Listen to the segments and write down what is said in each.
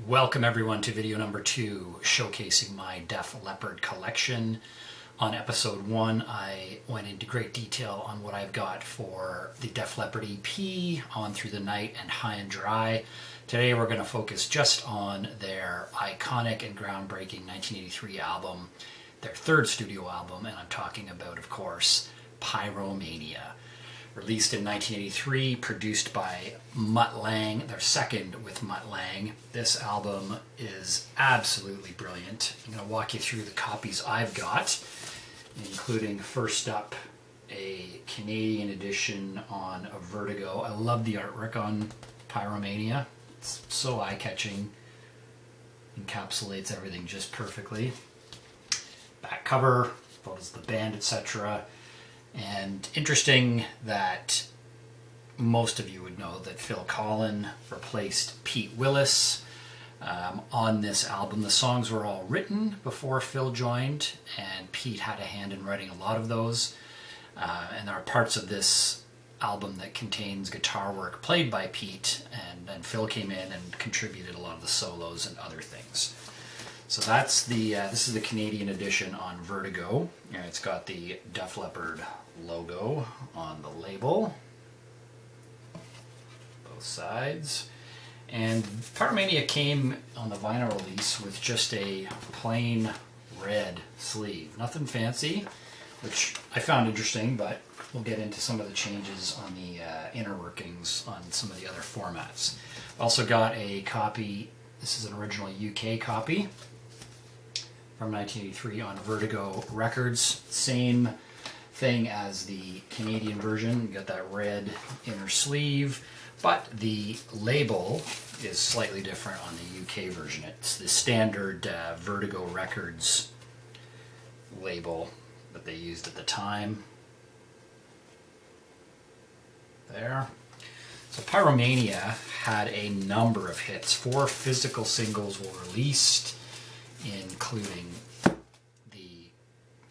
Welcome everyone to video number 2, showcasing my Def Leppard collection. On episode 1, I went into great detail on what I've got for the Def Leppard EP, On Through the Night and High and Dry. Today we're going to focus just on their iconic and groundbreaking 1983 album, their third studio album, and I'm talking about, of course, Pyromania. Released in 1983, produced by Mutt Lange, their second with Mutt Lange. This album is absolutely brilliant. I'm going to walk you through the copies I've got, including first up a Canadian edition on a Vertigo. I love the artwork on Pyromania. It's so eye-catching, encapsulates everything just perfectly. Back cover, photos of the band, etc. And interesting that most of you would know that Phil Collen replaced Pete Willis on this album. The songs were all written before Phil joined, and Pete had a hand in writing a lot of those. And there are parts of this album that contains guitar work played by Pete, and then Phil came in and contributed a lot of the solos and other things. So that's this is the Canadian edition on Vertigo. And it's got the Def Leppard logo on the label, both sides. And Pyromania came on the vinyl release with just a plain red sleeve. Nothing fancy, which I found interesting, but we'll get into some of the changes on the inner workings on some of the other formats. Also got a copy, this is an original UK copy from 1983 on Vertigo Records. Same thing as the Canadian version. You got that red inner sleeve, but the label is slightly different on the UK version. It's the standard Vertigo Records label that they used at the time. There. So Pyromania had a number of hits. 4 physical singles were released, including the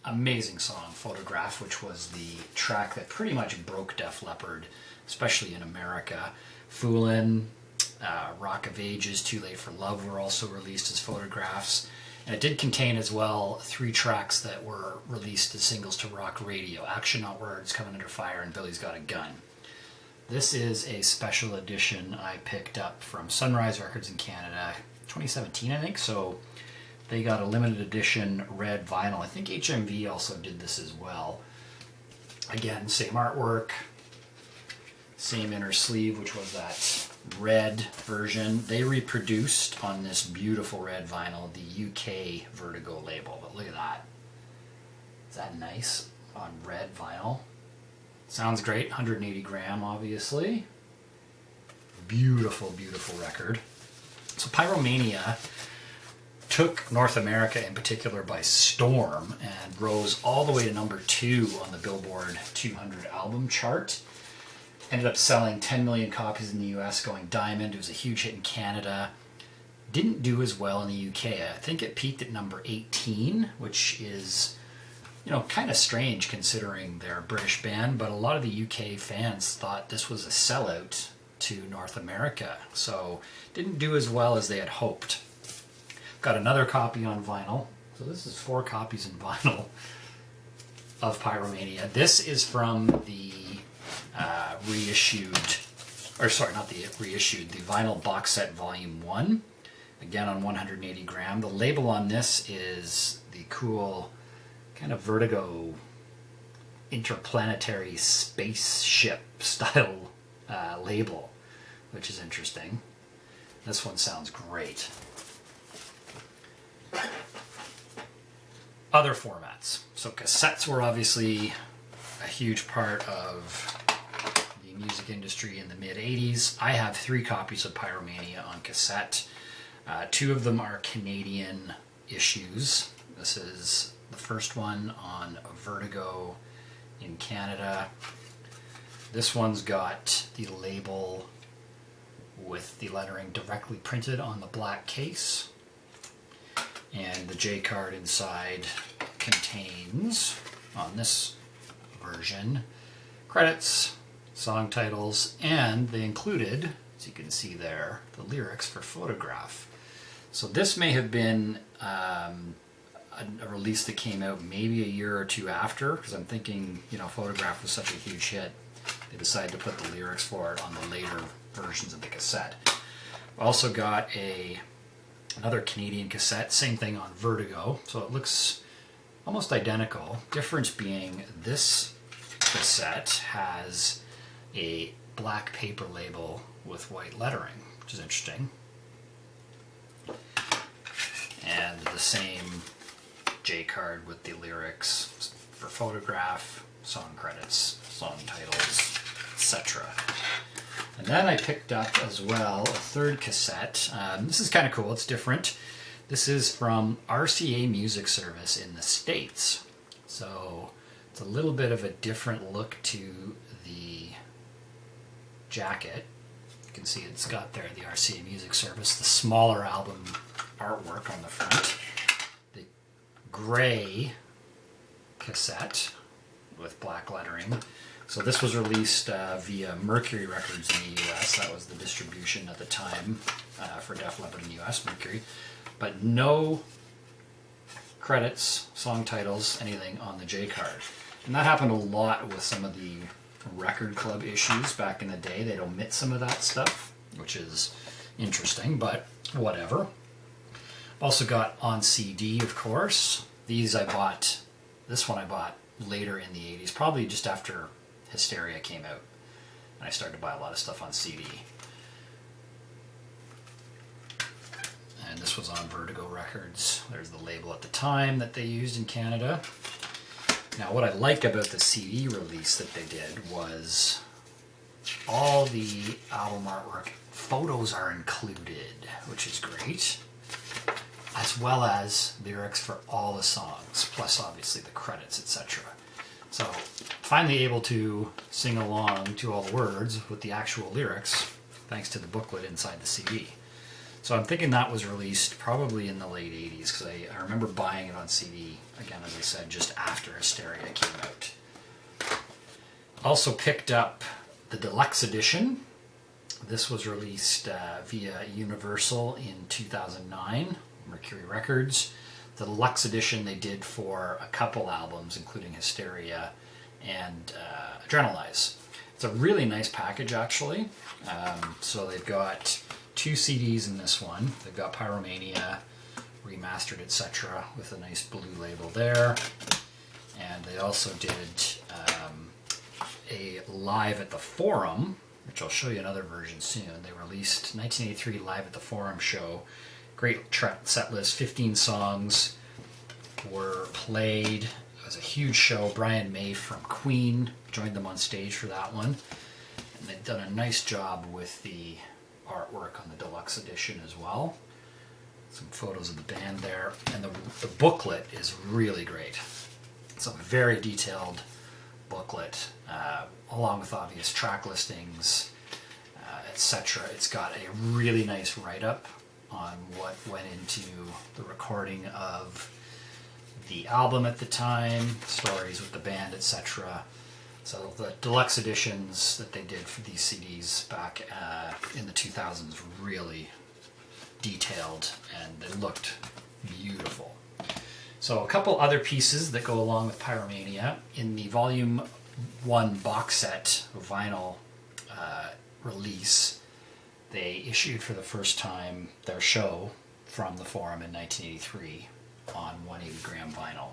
amazing song Photograph, which was the track that pretty much broke Def Leppard, especially in America. Foolin', Rock of Ages, Too Late for Love were also released as photographs. And it did contain as well 3 tracks that were released as singles to rock radio: Action Not Words, Coming Under Fire, and Billy's Got a Gun. This is a special edition I picked up from Sunrise Records in Canada, 2017 I think, so they got a limited edition red vinyl. I think HMV also did this as well. Again, same artwork, same inner sleeve, which was that red version. They reproduced on this beautiful red vinyl the UK Vertigo label, but look at that. Is that nice on red vinyl? Sounds great, 180 gram obviously. Beautiful, beautiful record. So Pyromania took North America in particular by storm and rose all the way to number 2 on the Billboard 200 album chart. Ended up selling 10 million copies in the US, going diamond. It was a huge hit in Canada. Didn't do as well in the UK. I think it peaked at number 18, which is, you know, kind of strange considering they're a British band, but a lot of the UK fans thought this was a sellout to North America. So didn't do as well as they had hoped. Got another copy on vinyl. So this is 4 copies in vinyl of Pyromania. This is from the reissued, or sorry, not the reissued, the vinyl box set volume 1. Again on 180 gram. The label on this is the cool kind of Vertigo interplanetary spaceship style label, which is interesting. This one sounds great. Other formats. So cassettes were obviously a huge part of the music industry in the mid-80s. I have 3 copies of Pyromania on cassette. 2 of them are Canadian issues. This is the first one on Vertigo in Canada. This one's got the label with the lettering directly printed on the black case. And the J card inside contains, on this version, credits, song titles, and they included, as you can see there, the lyrics for Photograph. So this may have been a release that came out maybe a year or two after, because I'm thinking, you know, Photograph was such a huge hit, they decided to put the lyrics for it on the later versions of the cassette. Also got another Canadian cassette, same thing on Vertigo, so it looks almost identical. Difference being this cassette has a black paper label with white lettering, which is interesting. And the same J card with the lyrics for Photograph, song credits, song titles, etc. And then I picked up as well a third cassette. This is kind of cool, it's different. This is from RCA Music Service in the States. So it's a little bit of a different look to the jacket. You can see it's got there the RCA Music Service, the smaller album artwork on the front. The gray cassette with black lettering. So this was released via Mercury Records in the US. That was the distribution at the time for Def Leppard in the US, Mercury. But no credits, song titles, anything on the J card. And that happened a lot with some of the record club issues back in the day. They'd omit some of that stuff, which is interesting, but whatever. Also got on CD, of course. These I bought, this one I bought later in the 80s, probably just after Hysteria came out. And I started to buy a lot of stuff on CD. And this was on Vertigo Records. There's the label at the time that they used in Canada. Now what I like about the CD release that they did was all the album artwork photos are included, which is great, as well as lyrics for all the songs, plus obviously the credits, etc. So finally able to sing along to all the words with the actual lyrics thanks to the booklet inside the CD. So I'm thinking that was released probably in the late 80s, because I remember buying it on CD, again as I said, just after Hysteria came out. Also picked up the deluxe edition. This was released via Universal in 2009, Mercury Records. The deluxe edition they did for a couple albums, including Hysteria and Adrenalize. It's a really nice package, actually. So they've got 2 CDs in this one. They've got Pyromania, remastered, etc., with a nice blue label there. And they also did a Live at the Forum, which I'll show you another version soon. They released 1983 Live at the Forum show. Great set list, 15 songs were played. It was a huge show. Brian May from Queen joined them on stage for that one. And they've done a nice job with the artwork on the deluxe edition as well. Some photos of the band there. And the booklet is really great. It's a very detailed booklet, along with obvious track listings, etc. It's got a really nice write-up on what went into the recording of the album at the time, stories with the band, etc. So the deluxe editions that they did for these CDs back in the 2000s really detailed, and they looked beautiful. So a couple other pieces that go along with Pyromania. In the Volume 1 box set vinyl release, they issued for the first time their show from the Forum in 1983 on 180-gram vinyl.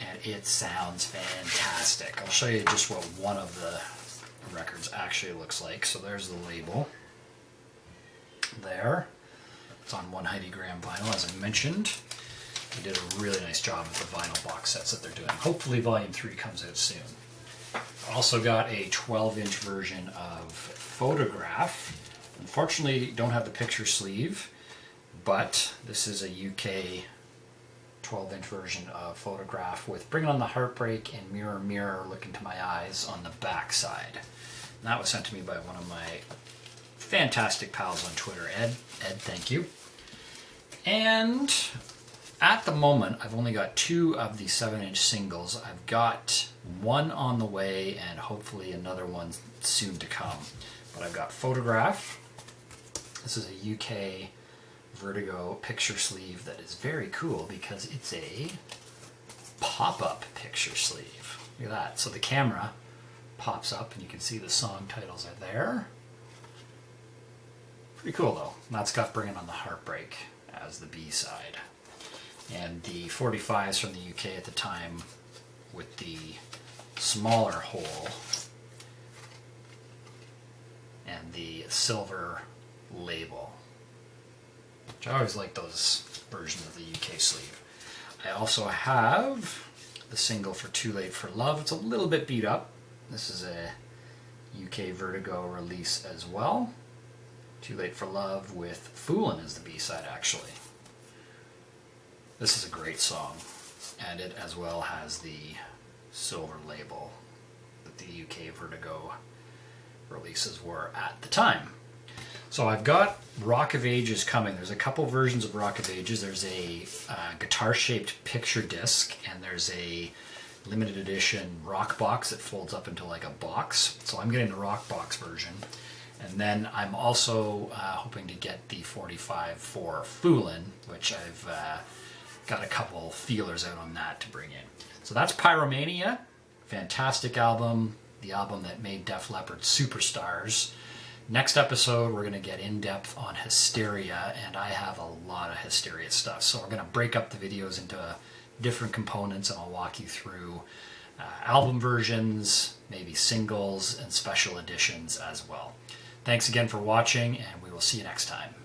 And it sounds fantastic. I'll show you just what one of the records actually looks like. So there's the label there. It's on 180-gram vinyl, as I mentioned. They did a really nice job with the vinyl box sets that they're doing. Hopefully Volume 3 comes out soon. Also got a 12-inch version of Photograph. Unfortunately, don't have the picture sleeve, but this is a UK 12-inch version of Photograph with Bring On the Heartbreak and Mirror Mirror Look Into My Eyes on the back side. And that was sent to me by one of my fantastic pals on Twitter, Ed. Ed, thank you. And at the moment, I've only got 2 of the 7-inch singles. I've got one on the way and hopefully another one soon to come. But I've got Photograph. This is a UK Vertigo picture sleeve that is very cool because it's a pop-up picture sleeve. Look at that. So the camera pops up and you can see the song titles are there. Pretty cool though. And that's got Bringing on the Heartbreak as the B-side. And the 45s from the UK at the time with the smaller hole and the silver label. Which I always like those versions of the UK sleeve. I also have the single for Too Late for Love. It's a little bit beat up. This is a UK Vertigo release as well. Too Late for Love with Foolin' as the B-side actually. This is a great song, and it as well has the silver label that the UK Vertigo releases were at the time. So I've got Rock of Ages coming. There's a couple versions of Rock of Ages. There's a guitar-shaped picture disc, and there's a limited edition rock box that folds up into like a box. So I'm getting the rock box version. And then I'm also hoping to get the 45 for Foolin', which I've got a couple feelers out on that to bring in. So that's Pyromania. Fantastic album. The album that made Def Leppard superstars. Next episode, we're going to get in depth on Hysteria, and I have a lot of Hysteria stuff. So we're going to break up the videos into different components, and I'll walk you through album versions, maybe singles, and special editions as well. Thanks again for watching, and we will see you next time.